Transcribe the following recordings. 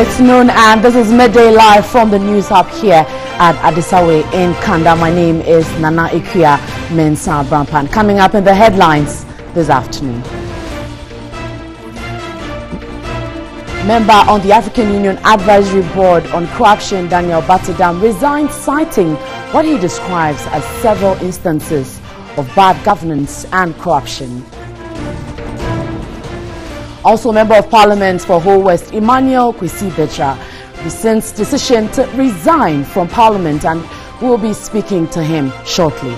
It's noon and this is Midday Live from the News Hub here at Adisawe in Kanda. My name is Nana Ikuya Mensa Brampan. Coming up in the headlines this afternoon. Member on the African Union Advisory Board on Corruption, Daniel Batadam, resigned, citing what he describes as several instances of bad governance and corruption. Also, Member of Parliament for Whole West, Emmanuel Kwesi Betra, rescinds decision to resign from Parliament, and we'll be speaking to him shortly.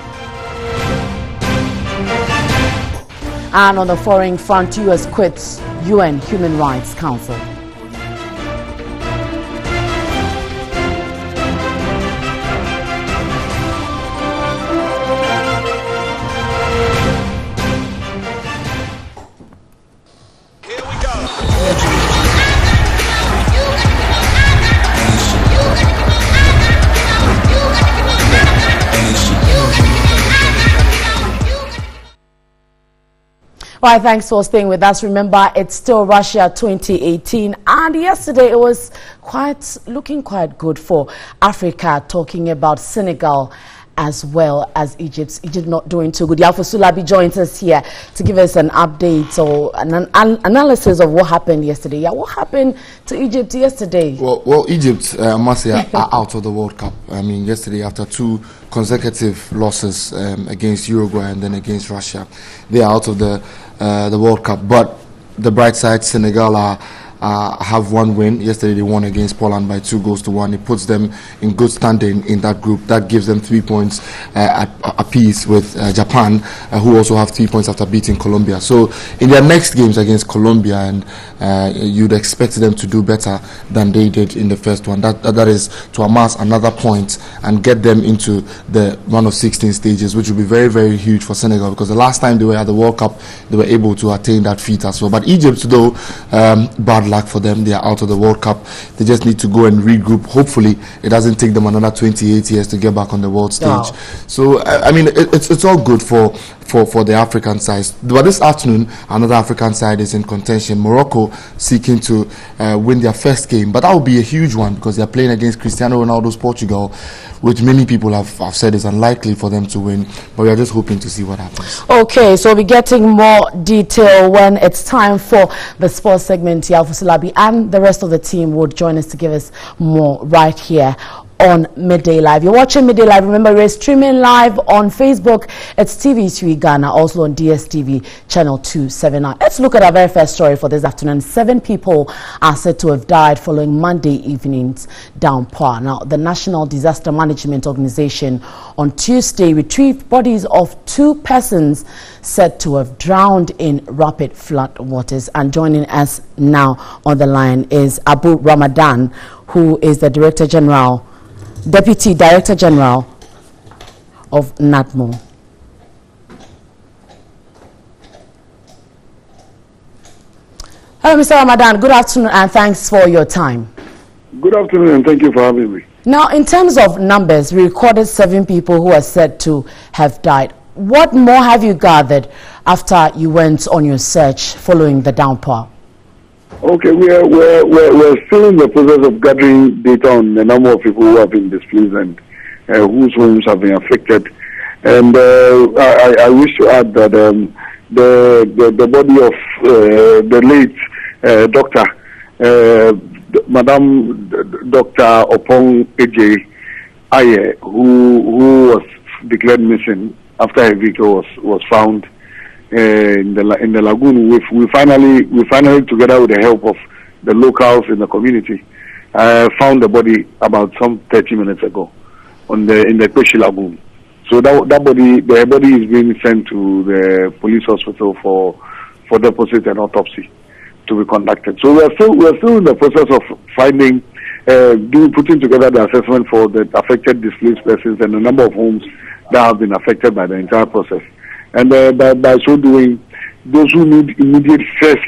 And on the foreign front, US quits UN Human Rights Council. Well, thanks for staying with us. Remember, it's still Russia 2018, and yesterday it was looking quite good for Africa, talking about Senegal as well as Egypt. Egypt not doing too good. Yalfa Sulabi joins us here to give us an update or an analysis of what happened yesterday. Yeah, what happened to Egypt yesterday? Well, Egypt, I must say, are out of the World Cup. I mean, yesterday after two consecutive losses against Uruguay and then against Russia, they are out of the World Cup. But the bright side, Senegal have one win. Yesterday they won against Poland by 2-1. It puts them in good standing in that group. That gives them 3 points apiece with Japan, who also have 3 points after beating Colombia. So in their next games against Colombia, and you'd expect them to do better than they did in the first one. That is to amass another point and get them into the round of 16 stages, which will be very, very huge for Senegal, because the last time they were at the World Cup, they were able to attain that feat as well. But Egypt, though, bad luck for them. They are out of the World Cup. They just need to go and regroup. Hopefully it doesn't take them another 28 years to get back on the world stage. Wow. So I mean, it's all good for the African side. But this afternoon another African side is in contention. Morocco seeking to win their first game, but that will be a huge one because they are playing against Cristiano Ronaldo's Portugal, which many people have said is unlikely for them to win, but we are just hoping to see what happens. Okay, so we'll be getting more detail when it's time for the sports segment. Yalfa Sulabi and the rest of the team would join us to give us more right here on Midday Live. You're watching Midday Live. Remember, we're streaming live on Facebook. It's TV3 Ghana, also on DSTV channel 279. Let's look at our very first story for this afternoon. 7 people are said to have died following Monday evening's downpour. Now, the National Disaster Management Organization on Tuesday retrieved bodies of 2 persons said to have drowned in rapid flood waters. And joining us now on the line is Abu Ramadan, who is the Deputy Director General of NADMO. Hello, Mr. Ramadan. Good afternoon and thanks for your time. Good afternoon and thank you for having me. Now, in terms of numbers, we recorded 7 people who are said to have died. What more have you gathered after you went on your search following the downpour? Okay, we're still in the process of gathering data on the number of people who have been displaced and whose homes have been affected. And I wish to add that the body of the late doctor, Madam Dr. Opong Eje Aye, who was declared missing after her vehicle was found in the lagoon. We finally, together with the help of the locals in the community, found the body about some 30 minutes ago in the Kweshi lagoon. So the body is being sent to the police hospital for deposit and autopsy to be conducted. So we're still in the process of finding, putting together the assessment for the affected displaced persons and the number of homes that have been affected by the entire process. And by so doing, those who need immediate first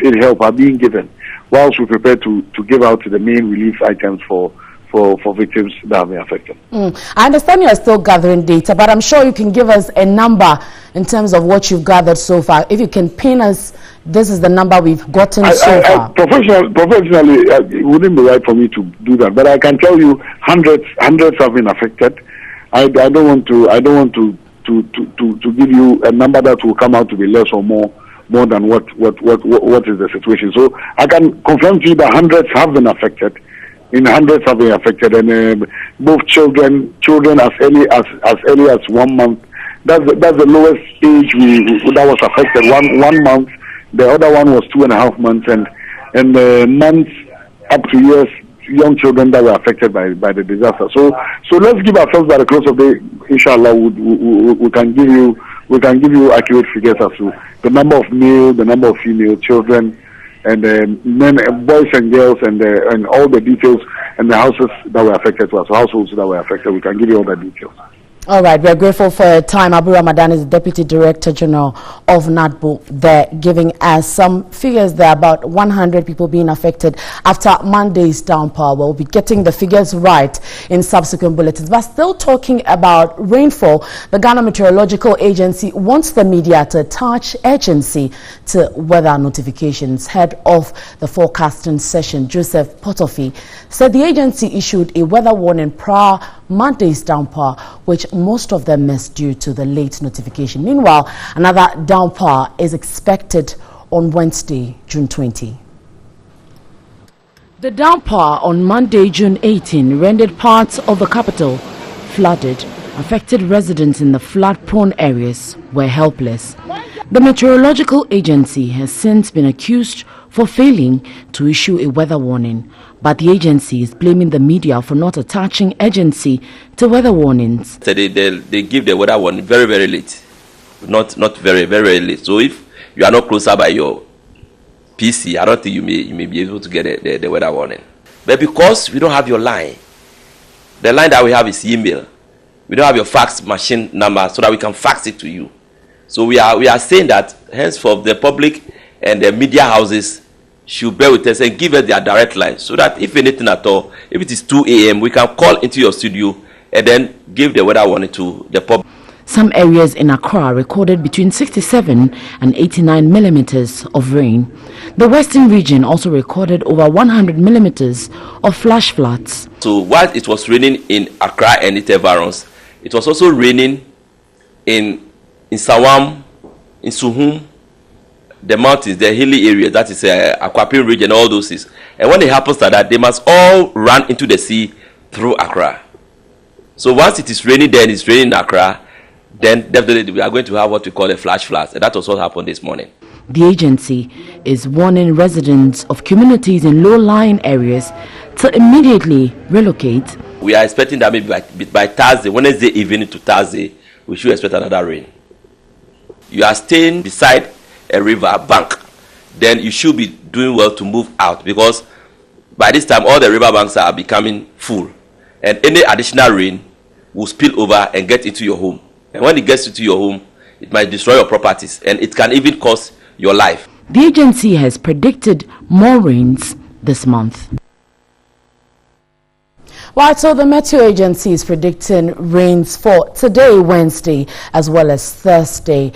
aid help are being given, whilst we prepare to give out the main relief items for for victims that have been affected. I understand you are still gathering data, but I'm sure you can give us a number in terms of what you've gathered so far. If you can pin us, this is the number we've gotten so far. Professionally, it wouldn't be right for me to do that, but I can tell you hundreds have been affected. I don't want to give you a number that will come out to be less or more than what is the situation. So I can confirm to you that hundreds have been affected. Hundreds have been affected, and both children as early as 1 month. That's the lowest age that was affected. One month. The other one was 2.5 months, and months up to years. Young children that were affected by the disaster. So let's give ourselves by the close of the day. Inshallah, we can give you accurate figures as to the number of male, the number of female children, and men, boys and girls, and all the details, and the houses that were affected to us, households that were affected. We can give you all the details. All right, we are grateful for your time. Abu Ramadan is the Deputy Director General of NADBO. They're giving us some figures there about 100 people being affected after Monday's downpour. We'll be getting the figures right in subsequent bulletins. But still talking about rainfall, the Ghana Meteorological Agency wants the media to attach urgency to weather notifications. Head of the forecasting session, Joseph Potofi, said the agency issued a weather warning prior Monday's downpour, which most of them missed due to the late notification. Meanwhile, another downpour is expected on Wednesday, June 20. The downpour on Monday, June 18, rendered parts of the capital flooded. Affected residents in the flood-prone areas were helpless. The Meteorological Agency has since been accused for failing to issue a weather warning, but the agency is blaming the media for not attaching urgency to weather warnings. So they give the weather warning very, very late, not very, very late. So if you are not closer by your PC, I don't think you may be able to get the weather warning. But because we don't have your line, the line that we have is email. We don't have your fax machine number so that we can fax it to you. So we are saying that henceforth the public and the media houses should bear with us and give us their direct line, so that if anything at all, if it is 2 a.m., we can call into your studio and then give the weather warning to the public. Some areas in Accra recorded between 67 and 89 millimeters of rain. The western region also recorded over 100 millimeters of flash floods. So while it was raining in Accra and its environs, it was also raining in Sawam, in Suhum, the mountains, the hilly area, that is Akwapim region, all those things. And when it happens like that, they must all run into the sea through Accra. So once it is raining, then it's raining in Accra, then definitely we are going to have what we call a flash flood. And that was what happened this morning. The agency is warning residents of communities in low-lying areas to immediately relocate. We are expecting that maybe by Thursday, Wednesday evening to Thursday, we should expect another rain. You are staying beside a river bank, then you should be doing well to move out, because by this time all the river banks are becoming full, and any additional rain will spill over and get into your home. And when it gets into your home, it might destroy your properties, and it can even cost your life. The agency has predicted more rains this month. Right, so the Meteo Agency is predicting rains for today, Wednesday, as well as Thursday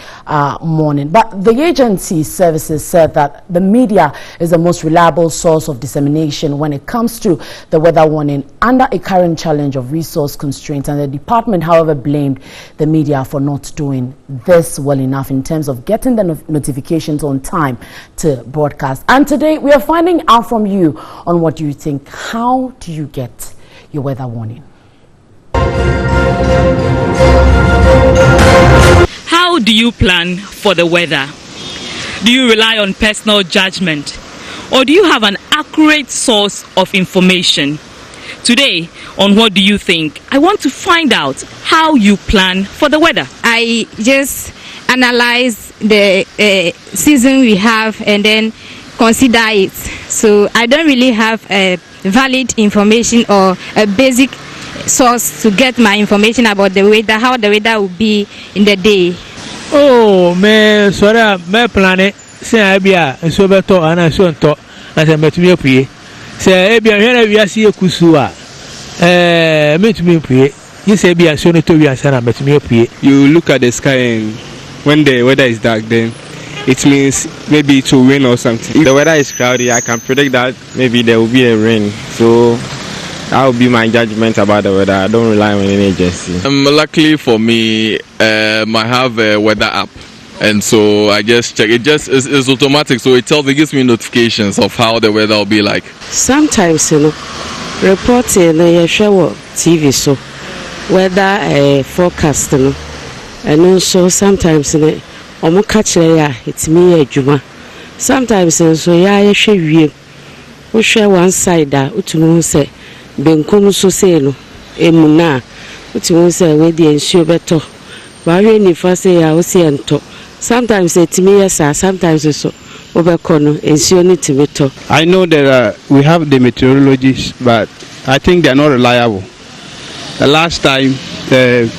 morning. But the agency services said that the media is the most reliable source of dissemination when it comes to the weather warning under a current challenge of resource constraints. And the department, however, blamed the media for not doing this well enough in terms of getting the notifications on time to broadcast. And today we are finding out from you on what you think. How do you get your weather warning? How do you plan for the weather? Do you rely on personal judgment, or do you have an accurate source of information? Today, on What Do You Think, I want to find out how you plan for the weather. I just analyze the season we have and then consider it. So I don't really have a valid information or a basic source to get my information about the weather, how the weather will be in the day. Oh man, sorry, my planet say I be a so better and I so to as I met me up here. Say I be a we see a kusua. metumi pue. You say be assume to be answer na metumi pue. You look at the sky and when the weather is dark, then it means maybe it will rain or something. If the weather is cloudy, I can predict that maybe there will be a rain. So that will be my judgment about the weather. I don't rely on any agency. Luckily for me, I have a weather app. And so I just check. It's automatic, so it gives me notifications of how the weather will be like. Sometimes, reporting show TV so weather forecast, and also sometimes catch it's me juma. Sometimes so we share one side that utumu say benkum so say no emuna utumu say we the ensure better. But when if I say I will see ento. Sometimes it's me yes, sometimes so overcono ensure need to be talk. I know that we have the meteorologists, but I think they are not reliable. The last time they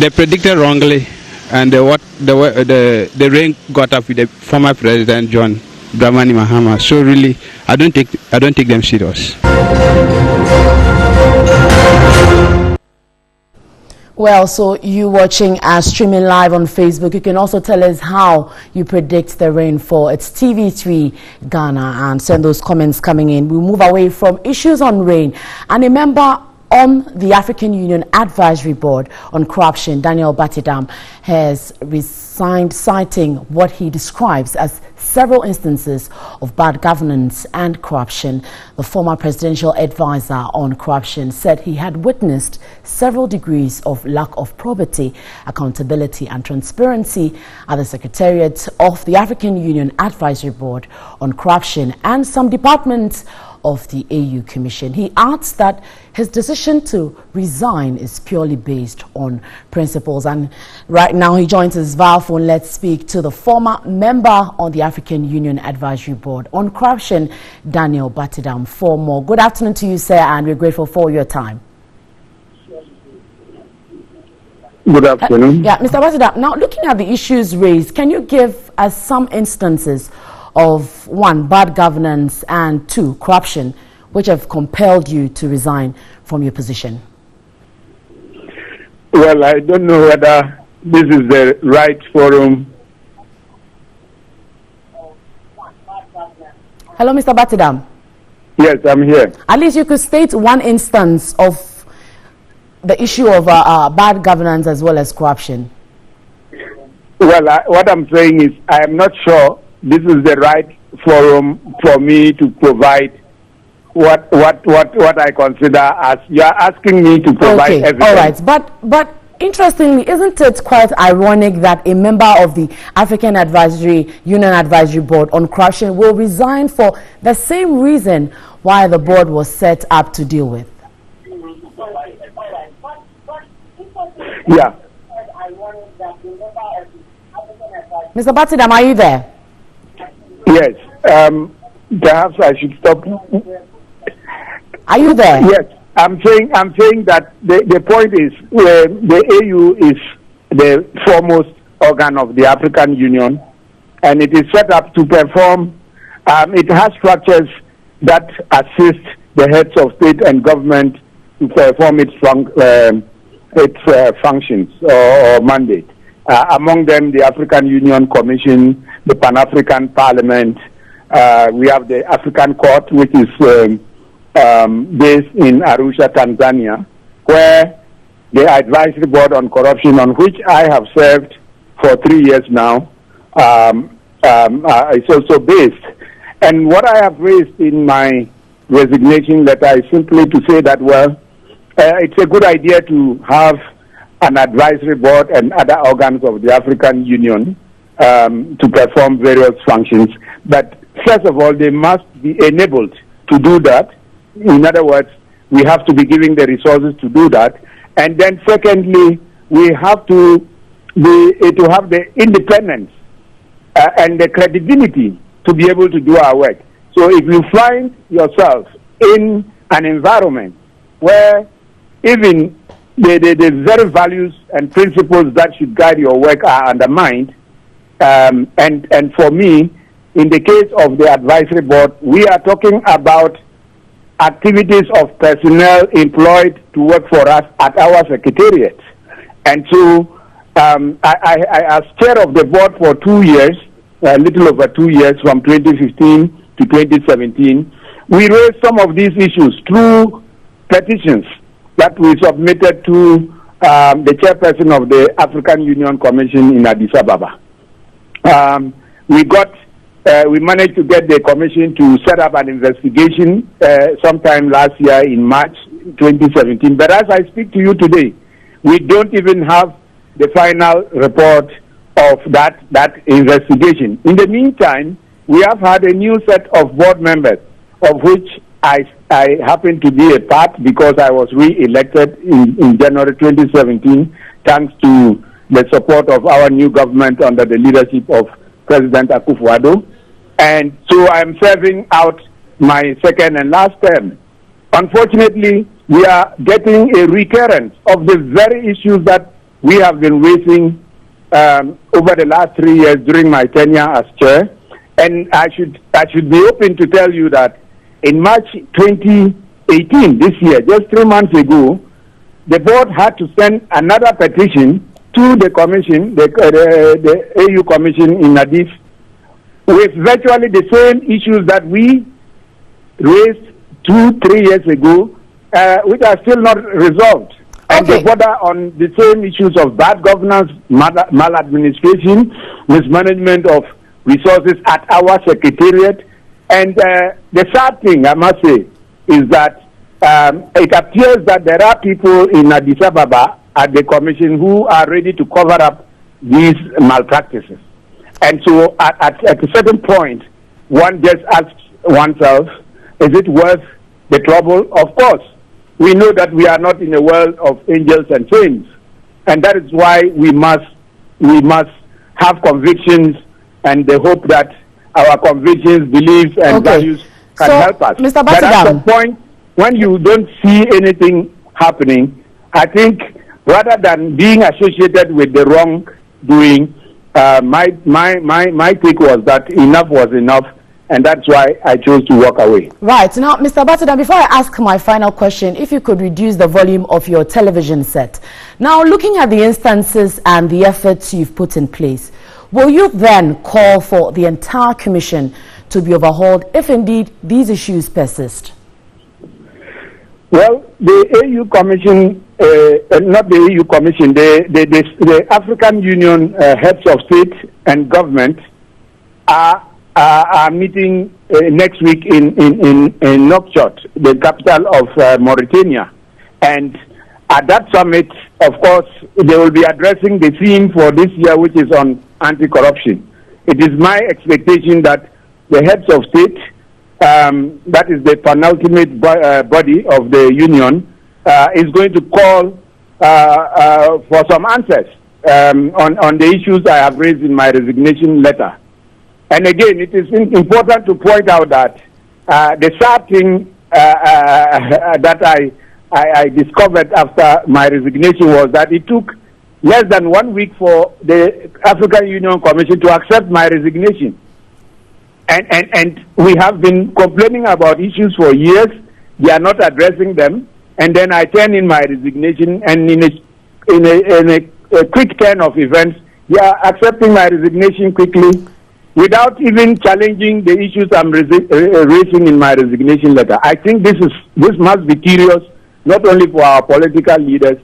predicted wrongly, and the rain got up with the former president John Dramani Mahama. So really, I don't take them serious. Well, so you watching us streaming live on Facebook. You can also tell us how you predict the rainfall. It's TV3 Ghana, and send those comments coming in. We'll move away from issues on rain. And a member on the African Union Advisory Board on Corruption, Daniel Batidam, has resigned, citing what he describes as several instances of bad governance and corruption. The former presidential advisor on corruption said he had witnessed several degrees of lack of probity, accountability and transparency at the Secretariat of the African Union Advisory Board on Corruption and some departments of the AU Commission. He adds that his decision to resign is purely based on principles. And right now he joins us via phone. Let's speak to the former member on the African Union Advisory Board on Corruption, Daniel Batidam, for more. Good afternoon to you, sir, and we're grateful for your time. Good afternoon. Yeah, Mr. Batidam, now looking at the issues raised, can you give us some instances of one, bad governance, and two, corruption, which have compelled you to resign from your position? Well, I don't know whether this is the right forum. Hello, Mr. Batidam. Yes, I'm here. At least you could state one instance of the issue of bad governance as well as corruption. Well, what I'm saying is I am not sure this is the right forum for me to provide what I consider as you are asking me to provide evidence. All right, but interestingly, isn't it quite ironic that a member of the African Union Advisory Board on Corruption will resign for the same reason why the board was set up to deal with? Yeah. Mr. Batidam, are you there? Yes. Perhaps I should stop. Are you there? Yes. I'm saying that the point is the AU is the foremost organ of the African Union, and it is set up to perform. It has structures that assist the heads of state and government to perform its functions or mandate. Among them, the African Union Commission, the Pan-African Parliament. We have the African Court, which is based in Arusha, Tanzania, where the Advisory Board on Corruption, on which I have served for 3 years now, is also based. And what I have raised in my resignation letter is simply to say that, well, it's a good idea to have an advisory board and other organs of the African Union to perform various functions. But first of all, they must be enabled to do that. In other words, we have to be giving the resources to do that. And then secondly, we have to have the independence and the credibility to be able to do our work. So if you find yourself in an environment where even the very values and principles that should guide your work are undermined, and for me, in the case of the advisory board, we are talking about activities of personnel employed to work for us at our secretariat. And so I as chair of the board for 2 years, a little over 2 years, from 2015 to 2017, we raised some of these issues through petitions that we submitted to the chairperson of the African Union Commission in Addis Ababa. We managed to get the commission to set up an investigation sometime last year in March 2017. But as I speak to you today, we don't even have the final report of that investigation. In the meantime, we have had a new set of board members, of which I happen to be a part because I was re-elected in January 2017, thanks to the support of our new government under the leadership of President Akufo-Addo. And so I'm serving out my second and last term. Unfortunately, we are getting a recurrence of the very issues that we have been raising over the last 3 years during my tenure as chair. And I should be open to tell you that in March 2018, this year, just 3 months ago, the board had to send another petition to the commission, the AU Commission in Addis, with virtually the same issues that we raised 2-3 years ago, which are still not resolved. And they border on the same issues of bad governance, maladministration, mismanagement of resources at our secretariat. And the sad thing, I must say, is that it appears that there are people in Addis Ababa at the commission who are ready to cover up these malpractices. And so at a certain point, one just asks oneself, is it worth the trouble? Of course, we know that we are not in a world of angels and saints. And that is why we must have convictions and the hope that our convictions, beliefs, and values can help us. Mr. But at some point, when you don't see anything happening, I think rather than being associated with the wrongdoing, my take was that enough was enough, and that's why I chose to walk away. Right. Now, Mr. Batidam, before I ask my final question, if you could reduce the volume of your television set. Now, looking at the instances and the efforts you've put in place, will you then call for the entire commission to be overhauled if indeed these issues persist? Well, the AU Commission, not the AU Commission, the African Union heads of state and government are meeting next week in Nouakchott, the capital of Mauritania. And at that summit, of course, they will be addressing the theme for this year, which is on anti-corruption. It is my expectation that the heads of state, that is the penultimate body of the union, is going to call for some answers on the issues I have raised in my resignation letter. And again, it is important to point out that the sad thing that I discovered after my resignation was that it took less than 1 week for the African Union Commission to accept my resignation. And we have been complaining about issues for years. They are not addressing them. And then I turn in my resignation, and in a quick turn of events, they are accepting my resignation quickly without even challenging the issues I'm raising in my resignation letter. I think this must be serious, not only for our political leaders,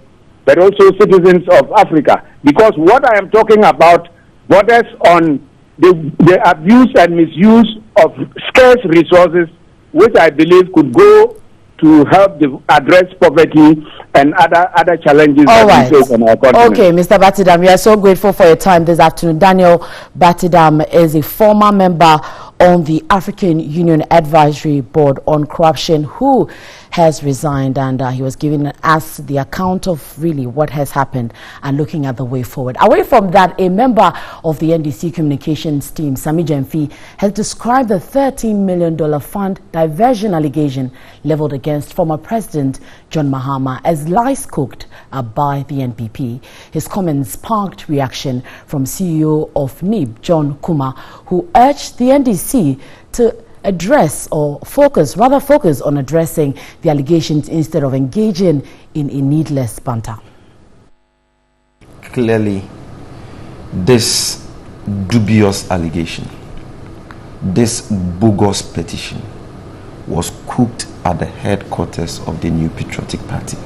but also citizens of Africa. Because what I am talking about borders on the abuse and misuse of scarce resources, which I believe could go to help address poverty and other challenges that we face on our continent. Okay, Mr. Batidam, we are so grateful for your time this afternoon. Daniel Batidam is a former member on the African Union Advisory Board on Corruption who has resigned, and he was giving us the account of really what has happened and looking at the way forward. Away from that, a member of the NDC communications team, Sami Jemfi, has described the $13 million fund diversion allegation leveled against former President John Mahama as lies cooked by the NPP. His comments sparked reaction from CEO of NIB, John Kuma, who urged the NDC to address or focus on addressing the allegations instead of engaging in a needless banter? Clearly, this dubious allegation, this bogus petition was cooked at the headquarters of the New Patriotic Party.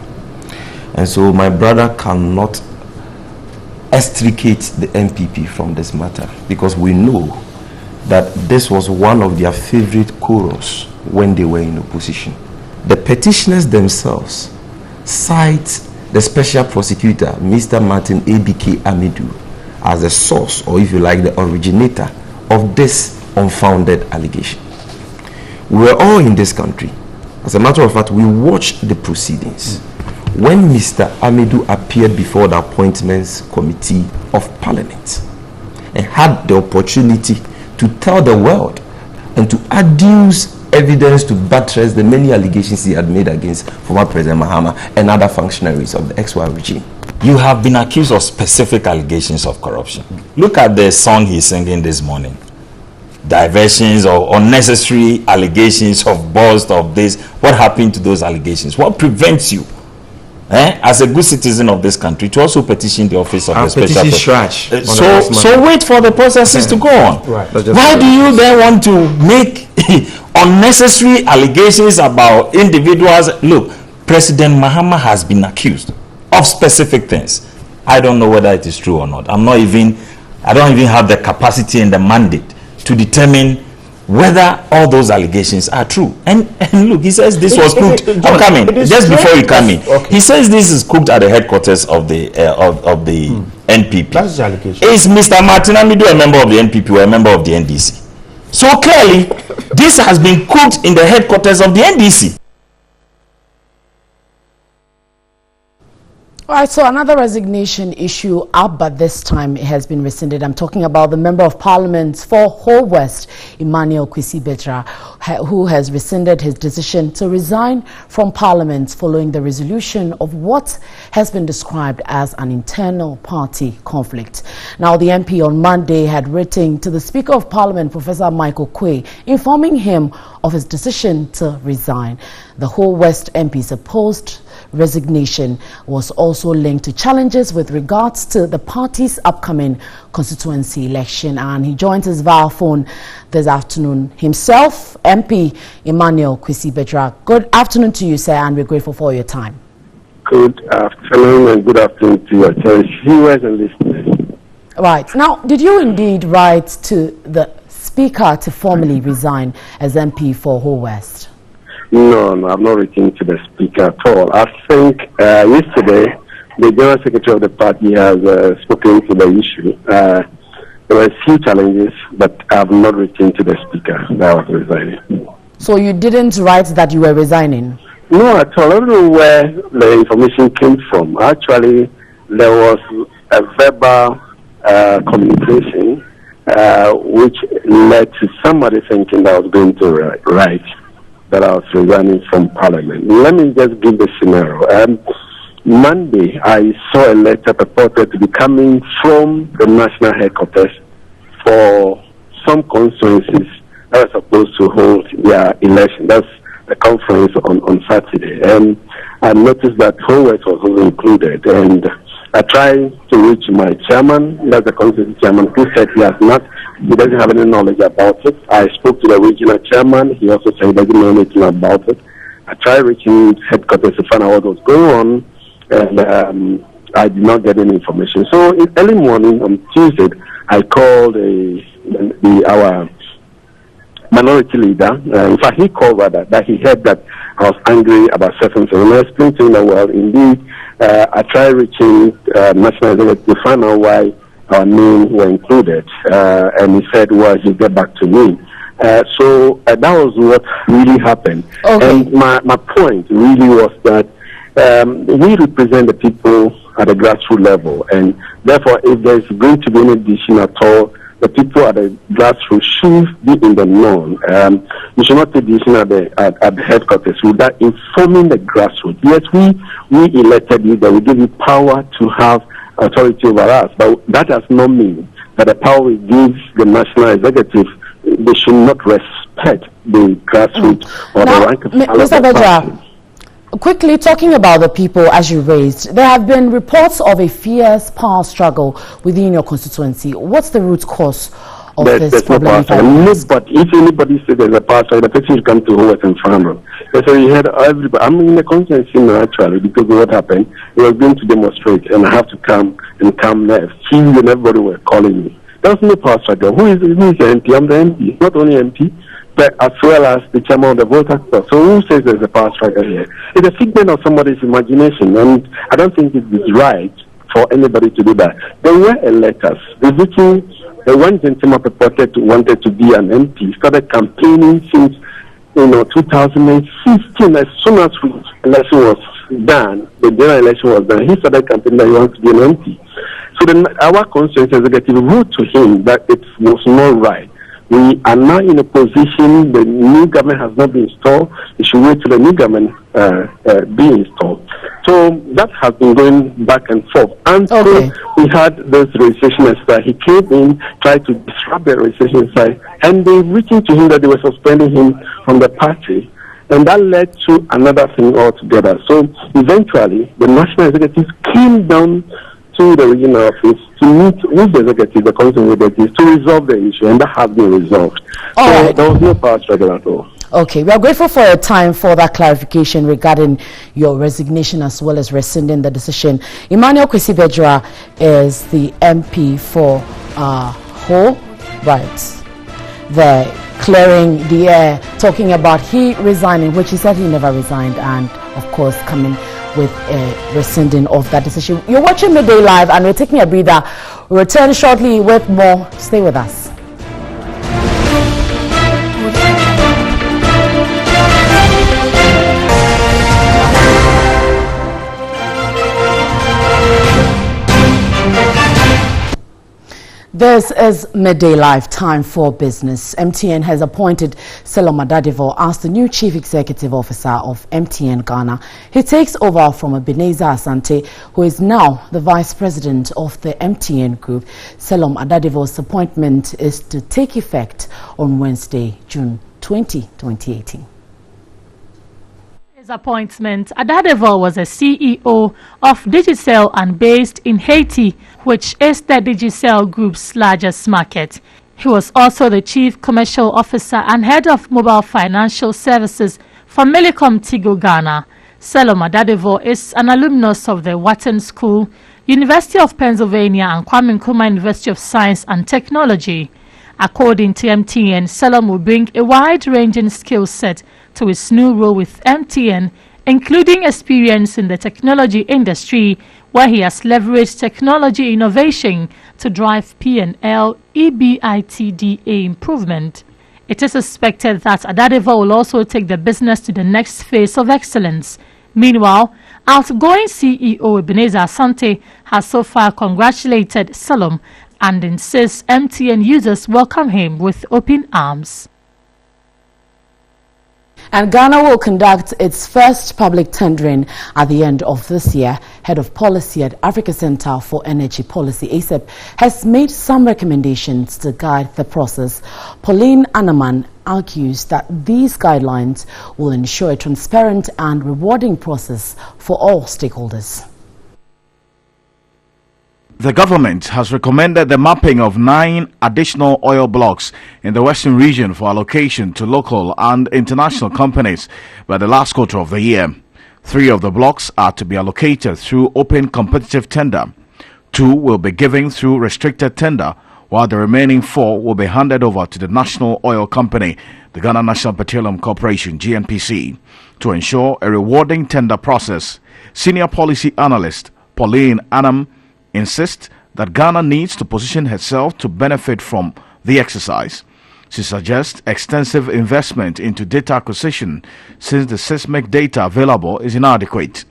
And so my brother cannot extricate the NPP from this matter, because we know that this was one of their favorite chorus when they were in opposition. The petitioners themselves cite the special prosecutor, Mr. Martin ABK Amidu, as the source, or if you like, the originator of this unfounded allegation. We were all in this country. As a matter of fact, we watched the proceedings when Mr. Amidu appeared before the Appointments Committee of Parliament and had the opportunity to tell the world and to adduce evidence to buttress the many allegations he had made against former President Mahama and other functionaries of the XY regime. You have been accused of specific allegations of corruption. Look at the song he's singing this morning. Diversions or unnecessary allegations of bust of this. What happened to those allegations? What prevents you, as a good citizen of this country, to also petition the office of the special prosecutor? So wait for the processes to go on. Right. Why do you then want to make unnecessary allegations about individuals? Look, President Mahama has been accused of specific things. I don't know whether it is true or not. I don't even have the capacity and the mandate to determine whether all those allegations are true. And look, he says this was cooked. I'm coming. Just before you come in, he says this is cooked at the headquarters of the NPP. That's the allegation. Is Mr. Martin Amidu a member of the NPP or a member of the NDC? So clearly, this has been cooked in the headquarters of the NDC. All right, so another resignation issue up, but this time it has been rescinded. I'm talking about the Member of Parliament for Whole West, Emmanuel Kwesi-Betra, who has rescinded his decision to resign from Parliament following the resolution of what has been described as an internal party conflict. Now, the MP on Monday had written to the Speaker of Parliament, Professor Michael Quay, informing him of his decision to resign. The Whole West MP's opposed resignation was also linked to challenges with regards to the party's upcoming constituency election, and he joins us via phone this afternoon himself, MP Emmanuel Kwesi-Betra. Good afternoon to you, sir, and we're grateful for your time. Good afternoon, and good afternoon to your viewers and listeners. Right. Now, did you indeed write to the Speaker to formally resign as MP for Whole West? No, I've not written to the Speaker at all. I think yesterday the General Secretary of the party has spoken to the issue. There were a few challenges, but I have not written to the Speaker that I was resigning. So you didn't write that you were resigning? No, at all. I don't know where the information came from. Actually, there was a verbal communication which led to somebody thinking that I was going to write that I was resigning from Parliament. Let me just give the scenario. Monday, I saw a letter purported to be coming from the national headquarters for some constituencies that are supposed to hold their election. That's the conference on Saturday. And I noticed that Whole West was also included. And I tried to reach my chairman, that's the constituency chairman, who said he doesn't have any knowledge about it. I spoke to the regional chairman, he also said he doesn't know anything about it. I tried reaching headquarters to find out what was going on, and I did not get any information. So in early morning on Tuesday, I called our minority leader. In fact, he called that he heard that I was angry about certain things. And I explained to him that, well, indeed, I tried reaching National Executive to find out why our names were included. And he said, well, he'll get back to me. So that was what really happened. Okay. And my point really was that we represent the people at the grassroots level. And therefore, if there's going to be any decision at all, the people at the grassroots should be in the known. You should not take decision at the headquarters without informing the grassroots. Yes, we elected you, that we give you power to have authority over us, but that does not mean that the power we give the national executive, they should not respect respect the grassroots or now, the rank and file of Mr. the Bajwa, party. quickly talking about the people as you raised, there have been reports of a fierce power struggle within your constituency. What's the root cause of this There's no problem? power struggle. But if anybody says there's a power struggle, the person should come to who was in front. So you had everybody. I'm in the constituency now actually because of what happened. We were going to demonstrate and I have to come and come next. Chiefs and everybody were calling me. There's no power struggle. Who is the MP? I'm the MP. Not only MP, but as well as the chairman of the voters club. So who says there's a power struggle here? It's a figment of somebody's imagination, and I don't think it is right for anybody to do that. There were electors visiting. The one gentleman wanted to be an MP, started campaigning since 2015. As soon as the election was done, the general election was done, he started campaigning that he wants to be an MP. So then our constituency executive wrote to him that it was not right. We are now in a position, the new government has not been installed. We should wait till the new government be installed. So that has been going back and forth. And so we had this registration exercise. He came in, tried to disrupt the registration exercise, and they reaching to him that they were suspending him from the party. And that led to another thing altogether. So eventually, the national executive came down to the regional office to meet with the executive, the constituency executive, to resolve the issue, and that has been resolved. So there was no power struggle at all. Okay, we are grateful for your time for that clarification regarding your resignation as well as rescinding the decision. Emmanuel Kwesi Bajwa is the MP for Ho, right? The clearing the air, talking about he resigning, which he said he never resigned, and of course coming with a rescinding of that decision. You're watching Midday Live and we're taking a breather. We'll return shortly with more. Stay with us. This is Midday Live, time for business. MTN has appointed Selom Adadivo as the new Chief Executive Officer of MTN Ghana. He takes over from Ebenezer Asante, who is now the Vice President of the MTN Group. Selom Adadivo's appointment is to take effect on Wednesday, June 20, 2018. His appointment, Adadivo was a CEO of Digicel and based in Haiti, which is the Digicel Group's largest market. He was also the Chief Commercial Officer and Head of Mobile Financial Services for Millicom Tigo Ghana. Selom Adadivo is an alumnus of the Wharton School, University of Pennsylvania and Kwame Nkrumah University of Science and Technology. According to MTN, Selom will bring a wide-ranging skill set to his new role with MTN, including experience in the technology industry, where he has leveraged technology innovation to drive P&L EBITDA improvement. It is expected that Adadivo will also take the business to the next phase of excellence. Meanwhile, outgoing CEO Ebenezer Asante has so far congratulated Selom and insists MTN users welcome him with open arms. And Ghana will conduct its first public tendering at the end of this year. Head of Policy at Africa Center for Energy Policy, ACEP, has made some recommendations to guide the process. Pauline Anaman argues that these guidelines will ensure a transparent and rewarding process for all stakeholders. The government has recommended the mapping of 9 additional oil blocks in the western region for allocation to local and international companies by the last quarter of the year. 3 of the blocks are to be allocated through open competitive tender. 2 will be given through restricted tender, while the remaining 4 will be handed over to the National Oil Company, the Ghana National Petroleum Corporation, GNPC, to ensure a rewarding tender process. Senior policy analyst Pauline Anam insists that Ghana needs to position herself to benefit from the exercise. She suggests extensive investment into data acquisition since the seismic data available is inadequate.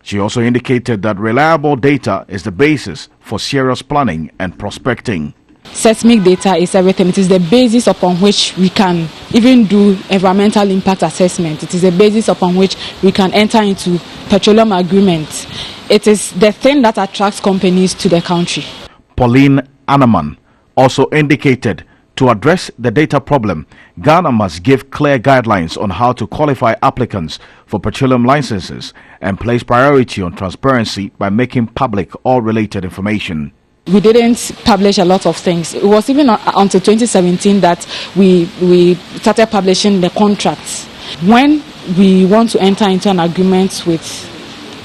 She also indicated that reliable data is the basis for serious planning and prospecting. Seismic data is everything. It is the basis upon which we can even do environmental impact assessment. It is the basis upon which we can enter into petroleum agreements. It is the thing that attracts companies to the country. Pauline Anaman also indicated To address the data problem, Ghana must give clear guidelines on how to qualify applicants for petroleum licenses and place priority on transparency by making public all related information. We didn't publish a lot of things. It was even until 2017 that we started publishing the contracts. When we want to enter into an agreement with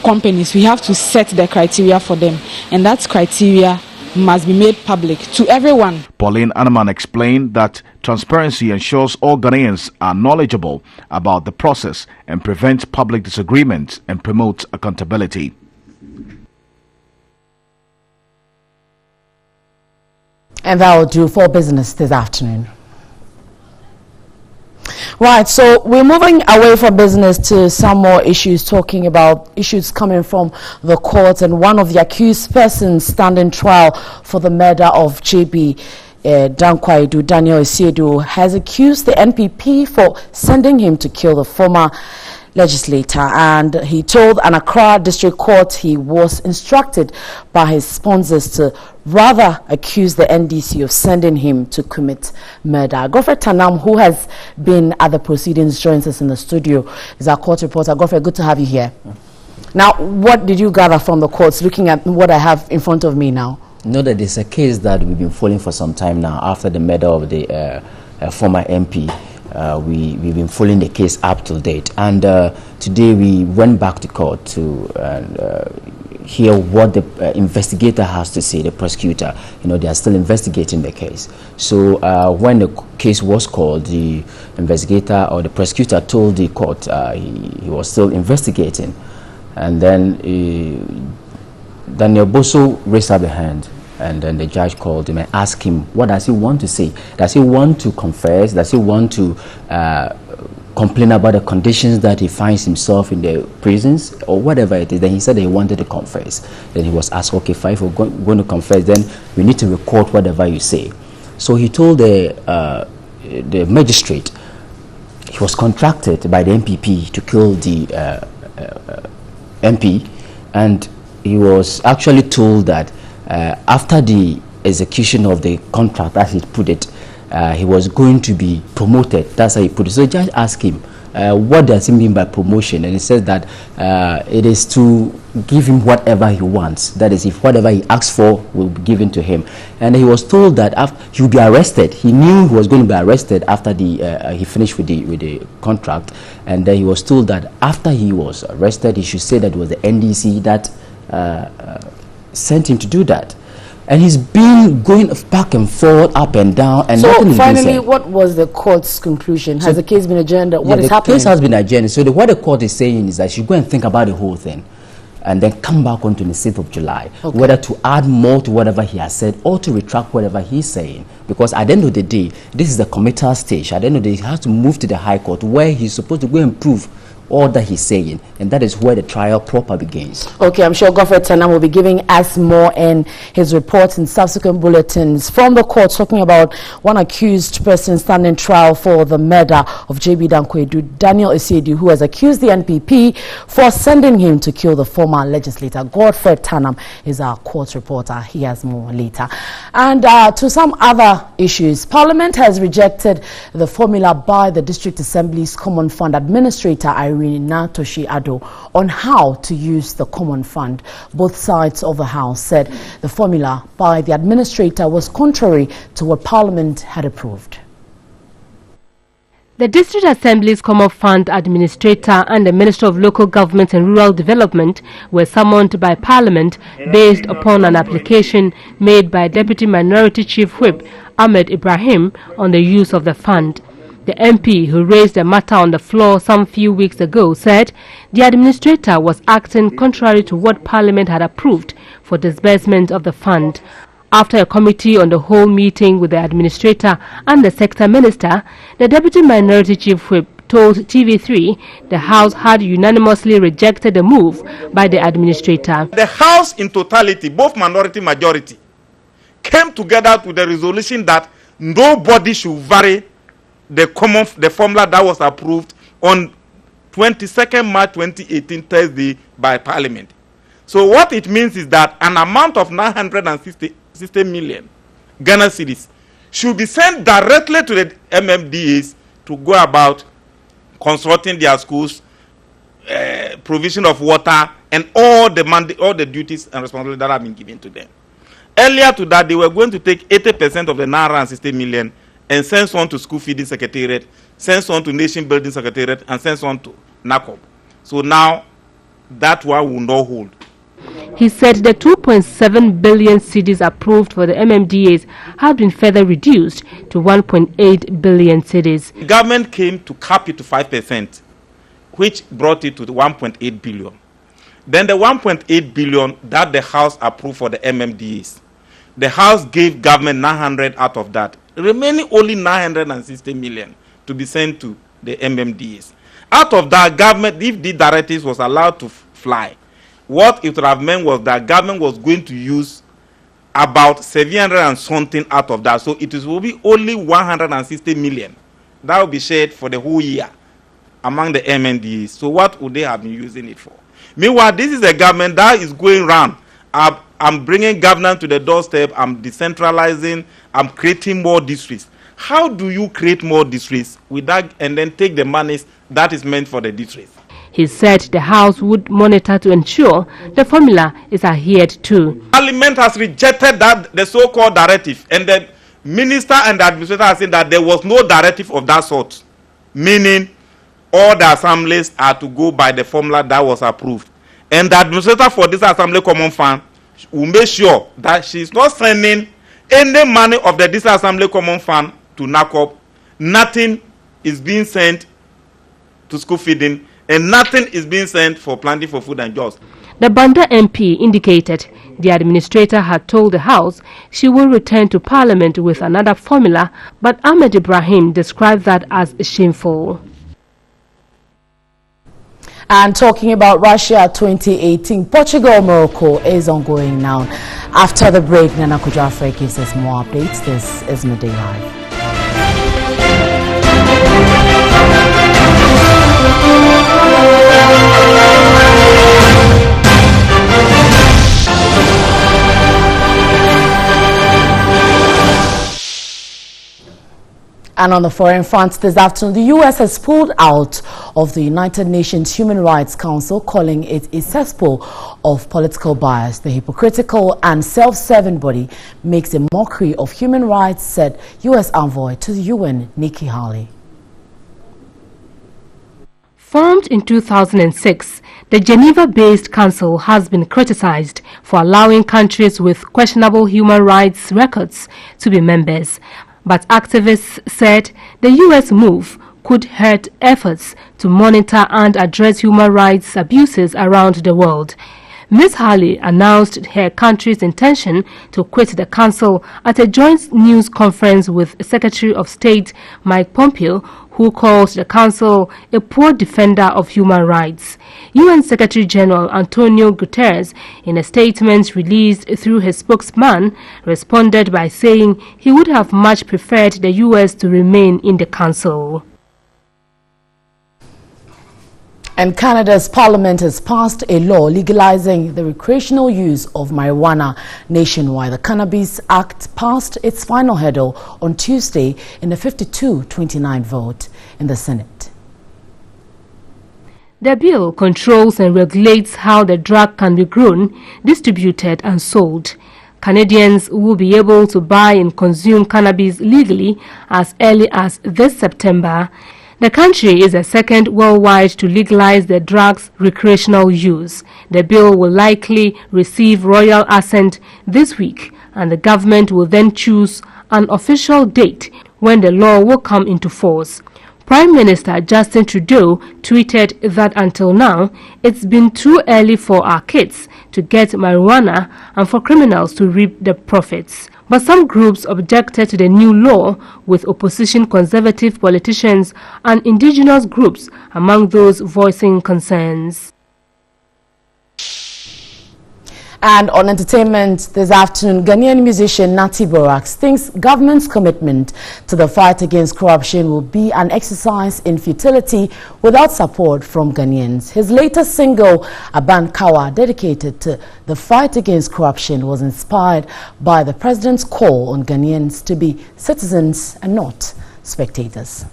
companies, we have to set the criteria for them, and that criteria must be made public to everyone. Pauline Anaman explained that transparency ensures all Ghanaians are knowledgeable about the process and prevents public disagreements and promotes accountability. And that will do for business this afternoon. Right, so we're moving away from business to some more issues, talking about issues coming from the court, and one of the accused persons standing trial for the murder of JB Dankwaidu, Daniel Isiedu, has accused the NPP for sending him to kill the former legislator, and he told an Accra District Court he was instructed by his sponsors to rather accuse the NDC of sending him to commit murder. Godfrey Tanam, who has been at the proceedings, joins us in the studio. Is our court reporter. Godfrey, good to have you here. Now, what did you gather from the courts, looking at what I have in front of me now? No, that is a case that we've been following for some time now after the murder of the former MP. We've been following the case up to date, and today we went back to court to hear what the investigator has to say, the prosecutor. You know, they are still investigating the case. So when the case was called, the investigator or the prosecutor told the court he was still investigating, and then Daniel Boso raised up a hand. And then the judge called him and asked him, what does he want to say? Does he want to confess? Does he want to complain about the conditions that he finds himself in the prisons or whatever it is? Then he said that he wanted to confess. Then he was asked, okay, fine, if we're going to confess, then we need to record whatever you say. So he told the magistrate he was contracted by the MPP to kill the MP, and he was actually told that after the execution of the contract, as he put it, he was going to be promoted. That's how he put it. So the judge asked him, what does he mean by promotion? And he says that it is to give him whatever he wants. That is, if whatever he asks for will be given to him. And he was told that he would be arrested. He knew he was going to be arrested after he finished with the contract. And then he was told that after he was arrested, he should say that it was the NDC that sent him to do that. And he's been going back and forth, up and down, and so finally, what was the court's conclusion? Has the case been adjourned? What is happening? The case has been adjourned. So what the court is saying is that you go and think about the whole thing, and then come back on 26th of July, whether to add more to whatever he has said or to retract whatever he's saying. Because at the end of the day, this is the committal stage. At the end of the day, he has to move to the High Court, where he's supposed to go and prove all that he's saying, and that is where the trial proper begins. Okay, I'm sure Godfrey Tanam will be giving us more in his reports and subsequent bulletins from the court, talking about one accused person standing trial for the murder of JB Dankwaidu, Daniel Isiedu, who has accused the NPP for sending him to kill the former legislator. Godfrey Tanam is our court reporter. He has more later. And to some other issues, Parliament has rejected the formula by the District Assembly's Common Fund Administrator, Irene Natoshi Ado, on how to use the common fund. Both sides of the House said the formula by the administrator was contrary to what Parliament had approved. The District Assembly's Common Fund Administrator and the Minister of Local Government and Rural Development were summoned by Parliament based upon an application made by Deputy Minority Chief Whip Ahmed Ibrahim on the use of the fund. The MP who raised the matter on the floor some few weeks ago said the administrator was acting contrary to what Parliament had approved for disbursement of the fund. After a committee on the whole meeting with the administrator and the sector minister, the Deputy Minority Chief Whip told TV3 the House had unanimously rejected the move by the administrator. The House in totality, both minority and majority, came together to the resolution that nobody should vary the formula that was approved on 22nd March 2018, Thursday, by Parliament. So what it means is that an amount of 960 million Ghana cedis should be sent directly to the MMDAs to go about consulting their schools, provision of water, and all the duties and responsibilities that have been given to them. Earlier to that, they were going to take 80% of the 960 million and send some to school feeding secretariat, send some to nation building secretariat, and send some to NACOB. So now, that one will not hold. He said the 2.7 billion cedis approved for the MMDAs have been further reduced to 1.8 billion cedis. The government came to cap it to 5%, which brought it to the 1.8 billion. Then the 1.8 billion that the House approved for the MMDAs, the House gave government 900 out of that, remaining only 960 million to be sent to the MMDAs. Out of that, government, if the directives was allowed to fly, what it would have meant was that government was going to use about 700 and something out of that. So it will be only 160 million. That will be shared for the whole year among the MNDAs. So what would they have been using it for? Meanwhile, this is a government that is going around. I'm bringing governance to the doorstep. I'm decentralizing. I'm creating more districts. How do you create more districts without and then take the monies that is meant for the districts? He said the House would monitor to ensure the formula is adhered to. Parliament has rejected that the so-called directive, and the minister and the administrator are saying that there was no directive of that sort, meaning all the assemblies are to go by the formula that was approved. And the administrator for this assembly common fund will make sure that she is not sending any money of the this assembly common fund to NACOB. Nothing is being sent to school feeding, and nothing is being sent for planting for food and jobs. The Banda MP indicated the administrator had told the House she will return to Parliament with another formula, but Ahmed Ibrahim described that as shameful. And talking about Russia 2018, Portugal-Morocco is ongoing now. After the break, Nana Kujafre gives us more updates. This is Midday Live. And on the foreign front this afternoon, the U.S. has pulled out of the United Nations Human Rights Council, calling it a cesspool of political bias. The hypocritical and self-serving body makes a mockery of human rights, said U.S. envoy to the UN, Nikki Haley. Formed in 2006, the Geneva-based council has been criticized for allowing countries with questionable human rights records to be members. But activists said the U.S. move could hurt efforts to monitor and address human rights abuses around the world. Ms. Haley announced her country's intention to quit the council at a joint news conference with Secretary of State Mike Pompeo, who calls the council a poor defender of human rights. UN Secretary General Antonio Guterres, in a statement released through his spokesman, responded by saying he would have much preferred the U.S. to remain in the council. And Canada's parliament has passed a law legalizing the recreational use of marijuana nationwide. The Cannabis Act passed its final hurdle on Tuesday in a 52-29 vote in the Senate. The bill controls and regulates how the drug can be grown, distributed and sold. Canadians will be able to buy and consume cannabis legally as early as this September. The country is the second worldwide to legalize the drug's recreational use. The bill will likely receive royal assent this week, and the government will then choose an official date when the law will come into force. Prime Minister Justin Trudeau tweeted that until now, it's been too early for our kids to get marijuana and for criminals to reap the profits. But some groups objected to the new law, with opposition conservative politicians and indigenous groups among those voicing concerns. And on entertainment this afternoon, Ghanaian musician Nati Borax thinks government's commitment to the fight against corruption will be an exercise in futility without support from Ghanaians. His latest single, Aban Kawa, dedicated to the fight against corruption, was inspired by the president's call on Ghanaians to be citizens and not spectators.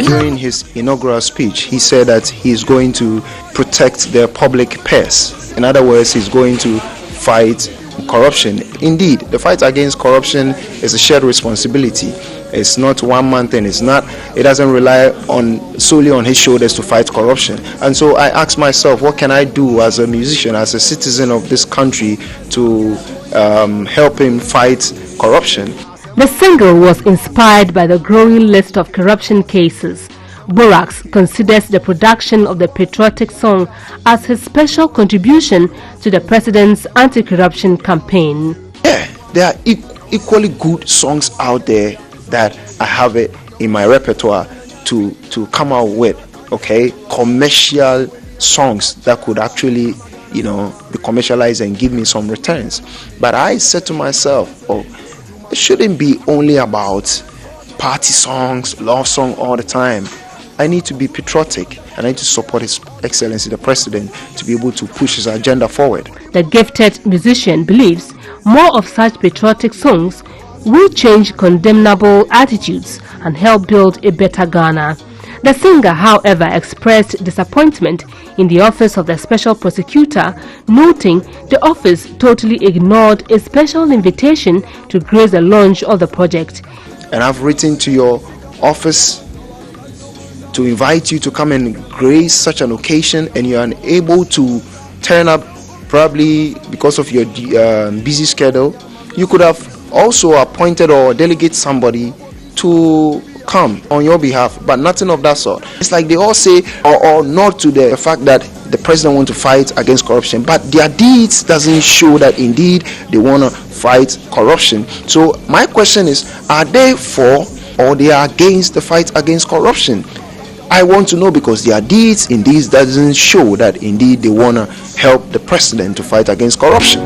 During his inaugural speech, he said that he's going to protect the public purse. In other words, he's going to fight corruption. Indeed, the fight against corruption is a shared responsibility. It's not one man thing. It doesn't rely solely on his shoulders to fight corruption. And so I asked myself, what can I do as a musician, as a citizen of this country, to help him fight corruption? The single was inspired by the growing list of corruption cases. Borax considers the production of the patriotic song as his special contribution to the president's anti-corruption campaign. Yeah, there are equally good songs out there that I have it in my repertoire to come out with, okay, commercial songs that could actually, be commercialized and give me some returns. But I said to myself, it shouldn't be only about party songs, love song all the time. I need to be patriotic and I need to support His Excellency the President to be able to push his agenda forward. The gifted musician believes more of such patriotic songs will change condemnable attitudes and help build a better Ghana. The singer, however, expressed disappointment in the office of the special prosecutor, noting the office totally ignored a special invitation to grace the launch of the project. And I've written to your office to invite you to come and grace such an occasion, and you're unable to turn up, probably because of your busy schedule. You could have also appointed or delegate somebody to come on your behalf, but nothing of that sort. It's like they all say or not to the fact that the president wants to fight against corruption, but their deeds doesn't show that indeed they want to fight corruption. So my question is, are they for or they are against the fight against corruption? I want to know, because their deeds indeed doesn't show that indeed they want to help the president to fight against corruption.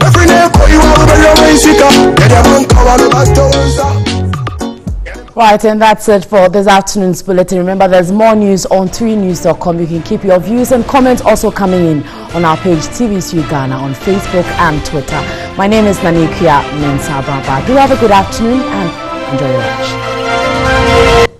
Right, and that's it for this afternoon's bulletin. Remember, there's more news on 3news.com. You can keep your views and comments also coming in on our page TVC Ghana on Facebook and Twitter. My name is Nanikia Mensah Baba. Do have a good afternoon and enjoy your lunch.